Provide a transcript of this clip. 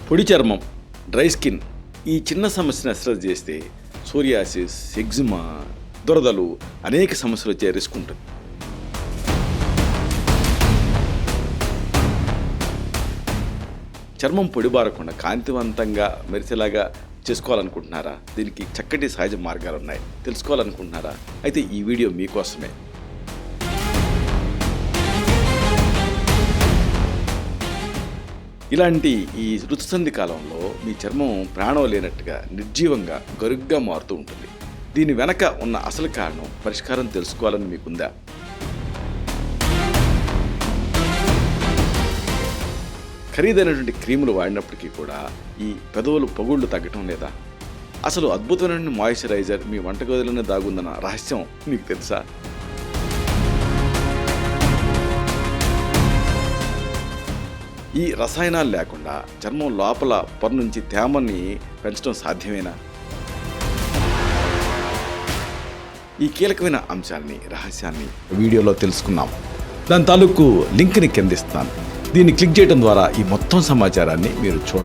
పొడి చర్మం, dry skin ఈ చిన్న సమస్యను అశ్రద్ధ చేస్తే సోరియాసిస్, ఎగ్జిమా, దురదలు అనేక సమస్యలు వచ్చే రిస్క్ ఉంటుంది. చర్మం పొడిబారకుండా కాంతివంతంగా మెరిసేలాగా చేసుకోవాలనుకుంటున్నారా? దీనికి చక్కటి సహజ మార్గాలు ఉన్నాయి. తెలుసుకోవాలనుకుంటున్నారా? అయితే ఈ వీడియో మీకోసమే. ఇలాంటి ఈ ఋతుసంధి కాలంలో మీ చర్మం ప్రాణం లేనట్టుగా నిర్జీవంగా గరుగ్గా మారుతూ ఉంటుంది. దీని వెనక ఉన్న అసలు కారణం, పరిష్కారం తెలుసుకోవాలని మీకుందా? ఖరీదైనటువంటి క్రీములు వాడినప్పటికీ కూడా ఈ పెదవులు పగుళ్ళు తగ్గటం లేదా? అసలు అద్భుతమైన మాయిశ్చరైజర్ మీ వంటగదిలోనే దాగుందన్న రహస్యం మీకు తెలుసా? ఈ రసాయనాలు లేకుండా చర్మం లోపల పొర నుంచి తేమని పెంచడం సాధ్యమేనా? ఈ కీలకమైన అంశాన్ని, రహస్యాన్ని వీడియోలో తెలుసుకున్నాం. దాని తాలూకు లింక్ని కింద ఇస్తాను. దీన్ని క్లిక్ చేయడం ద్వారా ఈ మొత్తం సమాచారాన్ని మీరు